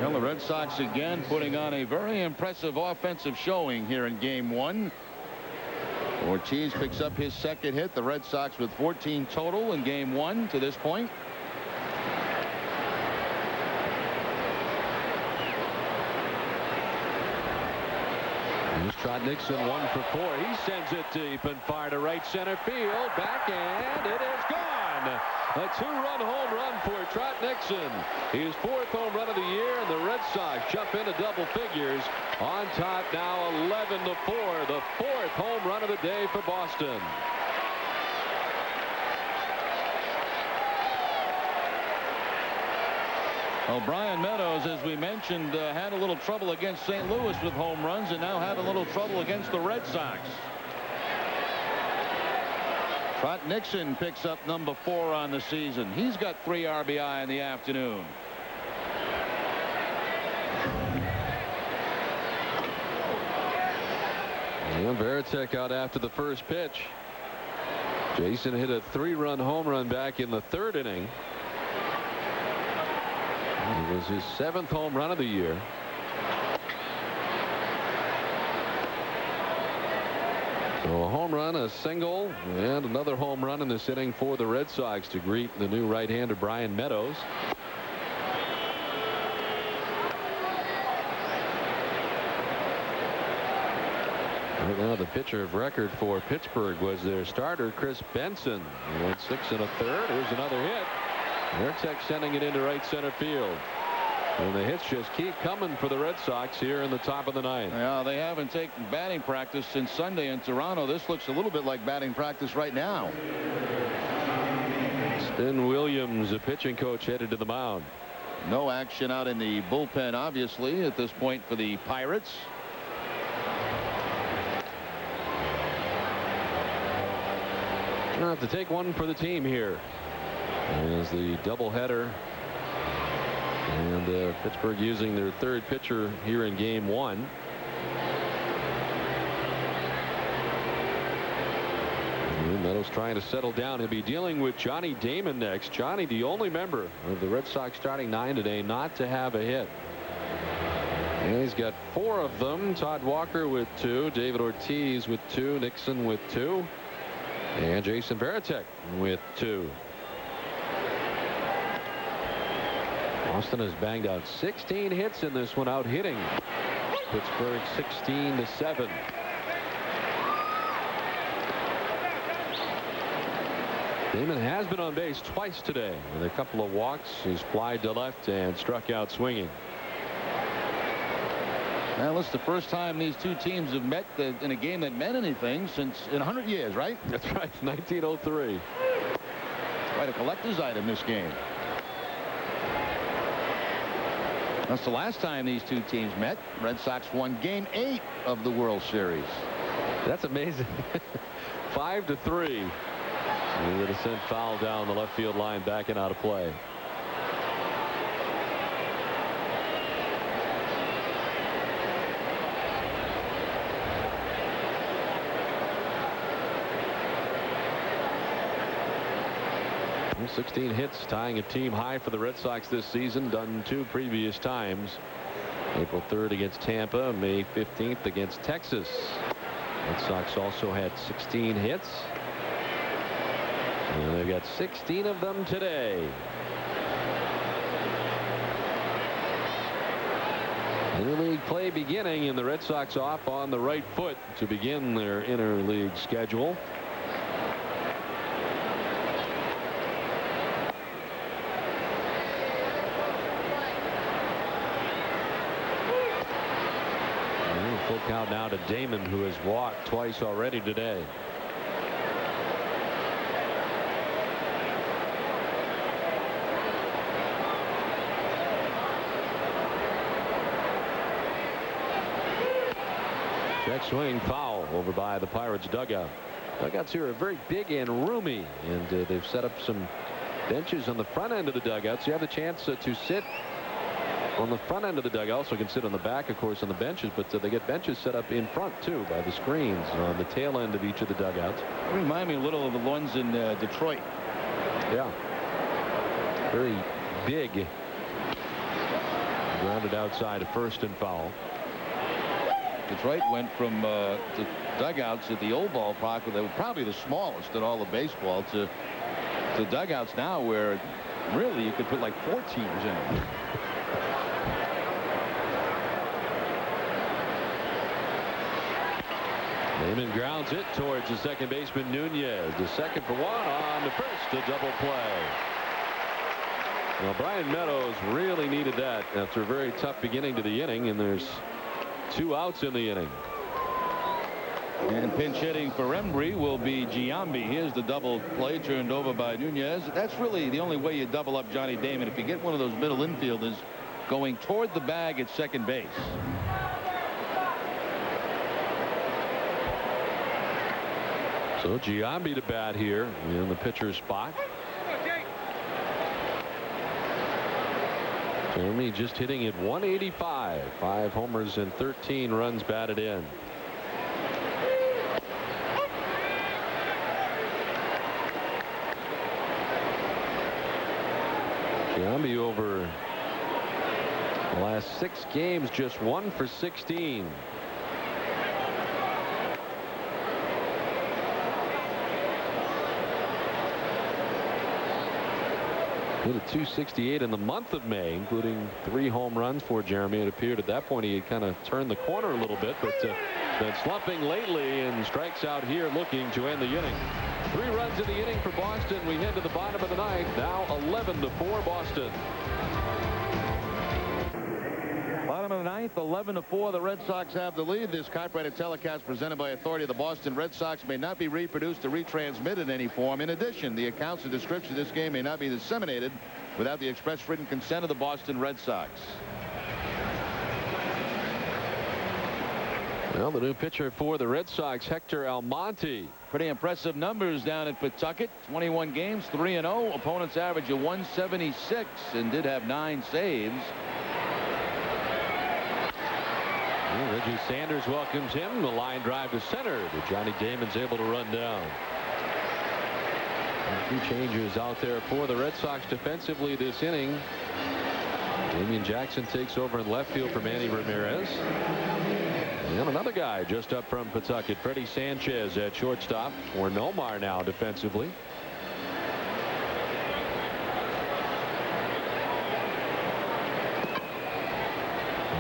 Well, the Red Sox again putting on a very impressive offensive showing here in game one. Ortiz picks up his second hit. The Red Sox with 14 total in game one to this point. Here's Trot Nixon 1 for 4. He sends it deep and far to right center field. Back and it is gone. A 2-run home run for Trot Nixon. His 4th home run of the year, and the Red Sox jump into double figures on top now 11-4. The 4th home run of the day for Boston. Well, Brian Meadows, as we mentioned, had a little trouble against St. Louis with home runs, and now had a little trouble against the Red Sox. Trot Nixon picks up number 4 on the season. He's got 3 RBI in the afternoon. And Varitek out after the first pitch. Jason hit a 3-run home run back in the 3rd inning. It was his 7th home run of the year. So a home run, a single, and another home run in this inning for the Red Sox to greet the new right-hander Brian Meadows. Right now the pitcher of record for Pittsburgh was their starter Chris Benson. He went 6 1/3. Here's another hit. Varitek sending it into right center field. And the hits just keep coming for the Red Sox here in the top of the 9th. Yeah, they haven't taken batting practice since Sunday in Toronto. This looks a little bit like batting practice right now. Stan Williams, the pitching coach, headed to the mound. No action out in the bullpen, obviously, at this point for the Pirates. Gonna have to take one for the team here as the doubleheader, and Pittsburgh using their 3rd pitcher here in game 1. And Meadows trying to settle down. He'll be dealing with Johnny Damon next. Johnny, the only member of the Red Sox starting 9 today not to have a hit. And he's got 4 of them. Todd Walker with 2, David Ortiz with 2, Nixon with 2, and Jason Varitek with 2. Boston has banged out 16 hits in this one, out hitting Pittsburgh 16-7. Damon has been on base twice today with a couple of walks. He's flied to left and struck out swinging. Well, it's the first time these two teams have met in a game that meant anything since in 100 years, right? That's right, 1903. Quite a collector's item, this game. That's the last time these two teams met. Red Sox won game 8 of the World Series. That's amazing. 5-3. He would have sent foul down the left field line, back and out of play. And 16 hits, tying a team high for the Red Sox this season, done 2 previous times. April 3rd against Tampa, May 15th against Texas. Red Sox also had 16 hits. And they've got 16 of them today. Interleague play beginning, and the Red Sox off on the right foot to begin their interleague schedule. Full count now to Damon, who has walked twice already today. Check swing, foul over by the Pirates dugout. Dugouts here are very big and roomy, and they've set up some benches on the front end of the dugout, so you have the chance to sit on the front end of the dugout. Also can sit on the back, of course, on the benches, but they get benches set up in front too by the screens on the tail end of each of the dugouts. They remind me a little of the ones in Detroit. Yeah, very big. Grounded outside of first and foul. Detroit went from the dugouts at the old ballpark, where they were probably the smallest in all of baseball, to dugouts now where really you could put like 4 teams in. Damon grounds it towards the second baseman Nunez. The second for 1 on the first, a double play. Well, Brian Meadows really needed that after a very tough beginning to the inning, and there's 2 outs in the inning. And pinch hitting for Embry will be Giambi. Here's the double play turned over by Nunez. That's really the only way you double up Johnny Damon, if you get one of those middle infielders going toward the bag at second base. So Giambi to bat here in the pitcher's spot. Jeremy just hitting at 185. 5 homers and 13 runs batted in. Giambi over the last 6 games, just 1 for 16. Hit a .268 in the month of May, including 3 home runs for Jeremy. It appeared at that point he had kind of turned the corner a little bit, but been slumping lately, and strikes out here looking to end the inning. 3 runs in the inning for Boston. We head to the bottom of the 9th. Now 11-4 Boston. Bottom of the 9th, 11-4. The Red Sox have the lead. This copyrighted telecast presented by authority of the Boston Red Sox may not be reproduced or retransmitted in any form. In addition, the accounts and description of this game may not be disseminated without the express written consent of the Boston Red Sox. Well, the new pitcher for the Red Sox, Hector Almonte. Pretty impressive numbers down at Pawtucket. 21 games, 3-0. Opponents average of 176 and did have 9 saves. Reggie Sanders welcomes him. The line drive to center, but Johnny Damon's able to run down. A few changes out there for the Red Sox defensively this inning. Damian Jackson takes over in left field for Manny Ramirez. And another guy just up from Pawtucket, Freddie Sanchez at shortstop, or Nomar now defensively.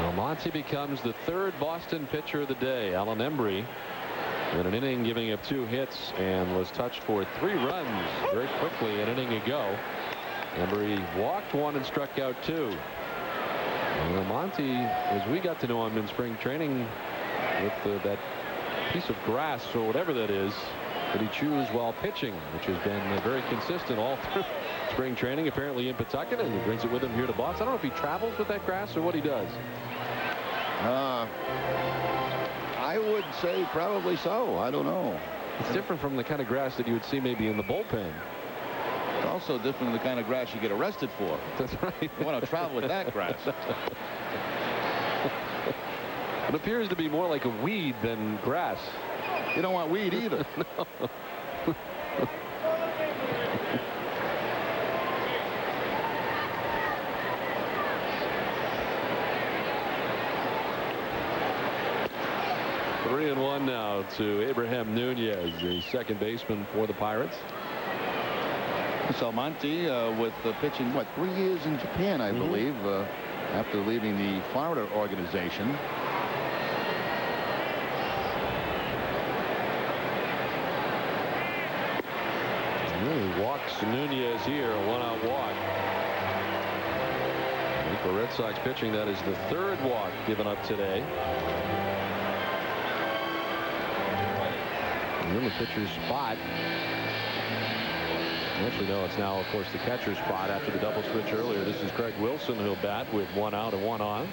Almonte becomes the 3rd Boston pitcher of the day. Alan Embry in an inning giving up 2 hits and was touched for 3 runs very quickly an inning ago. Embry walked 1 and struck out 2. And Almonte, as we got to know him in spring training, with that piece of grass or whatever that is that he chews while pitching, which has been very consistent all through spring training, apparently in Pawtucket, and he brings it with him here to Boston. I don't know if he travels with that grass or what he does. I would say probably so. I don't know. It's different from the kind of grass that you would see maybe in the bullpen. It's also different than the kind of grass you get arrested for. That's right. You want to travel with that grass. It appears to be more like a weed than grass. You don't want weed either. No. 3-1 now to Abraham Nunez, the second baseman for the Pirates. Almonte with pitching, 3 years in Japan, I believe, after leaving the Florida organization. He walks Nunez here, a 1-out walk. I think for Red Sox pitching, that is the 3rd walk given up today. And in the pitcher's spot. Actually, no, it's now, of course, the catcher's spot after the double switch earlier. This is Craig Wilson, who'll bat with 1 out and 1 on.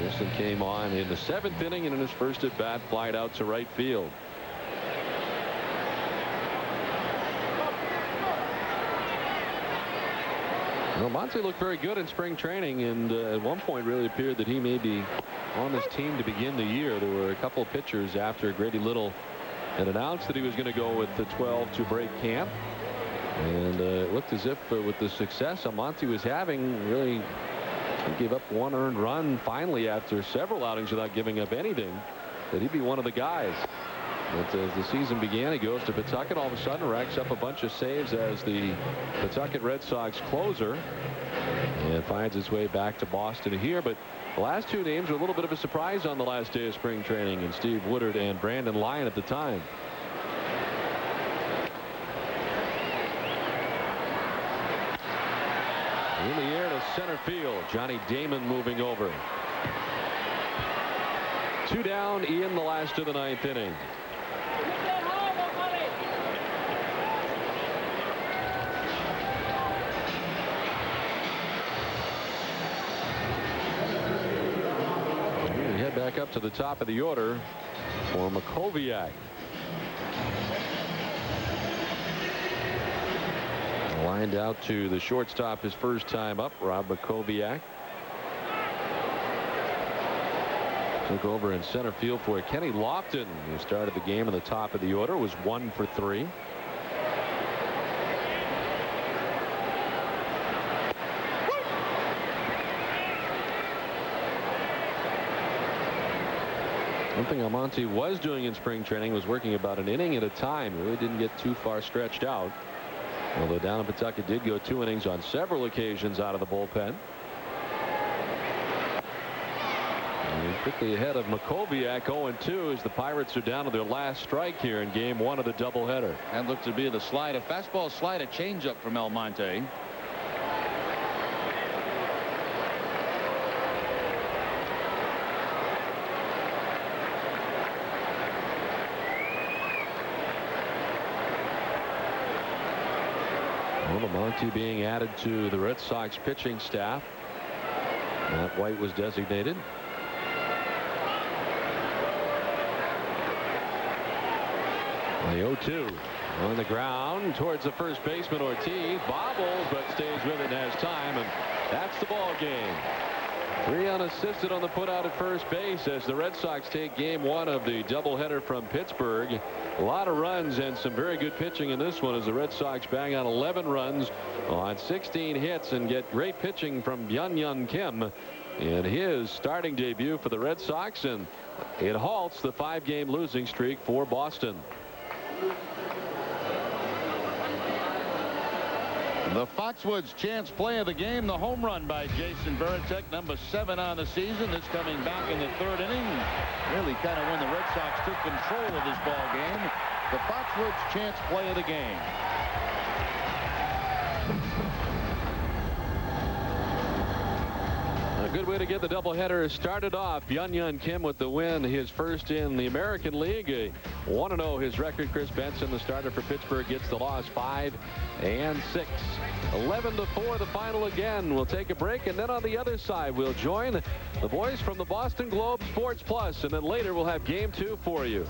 Wilson came on in the 7th inning, and in his first at bat, flied out to right field. Well, Monte looked very good in spring training, and at one point really appeared that he may be on this team to begin the year. There were a couple of pitchers after Grady Little had announced that he was going to go with the 12 to break camp. And it looked as if with the success Almonte was having, really gave up one earned run finally after several outings without giving up anything, that he'd be one of the guys. But as the season began, he goes to Pawtucket. All of a sudden racks up a bunch of saves as the Pawtucket Red Sox closer and finds his way back to Boston here. But the last two names were a little bit of a surprise on the last day of spring training, and Steve Woodard and Brandon Lyon at the time. In the air to center field. Johnny Damon moving over. 2 down in the last of the 9th inning. We head back up to the top of the order for Makoviak. Lined out to the shortstop his first time up, Rob Makoviak. Took over in center field for Kenny Lofton, who started the game in the top of the order, was 1 for 3. One thing Almonte was doing in spring training was working about an inning at a time. Really didn't get too far stretched out. Although down in Pawtucket did go 2 innings on several occasions out of the bullpen. And quickly ahead of Makoviak, 0-2, as the Pirates are down to their last strike here in game 1 of the doubleheader. And looked to be the slide, a fastball slide, a changeup from Almonte. Almonte being added to the Red Sox pitching staff. Matt White was designated. The 0-2 on the ground towards the first baseman Ortiz, bobbles but stays with it and has time, and that's the ball game. 3 unassisted on the put out at first base as the Red Sox take game 1 of the doubleheader from Pittsburgh. A lot of runs and some very good pitching in this one as the Red Sox bang on 11 runs on 16 hits and get great pitching from Byung-Hyun Kim in his starting debut for the Red Sox, and it halts the 5-game losing streak for Boston. The Foxwoods chance play of the game, the home run by Jason Varitek, number 7 on the season. This coming back in the 3rd inning. Really kind of when the Red Sox took control of this ball game. The Foxwoods chance play of the game. A good way to get the doubleheader started off. Byung-Hyun Kim with the win, his first in the American League. 1-0 his record. Chris Benson, the starter for Pittsburgh, gets the loss 5-6. 11-4 the final again. We'll take a break, and then on the other side we'll join the boys from the Boston Globe Sports Plus, and then later we'll have game 2 for you.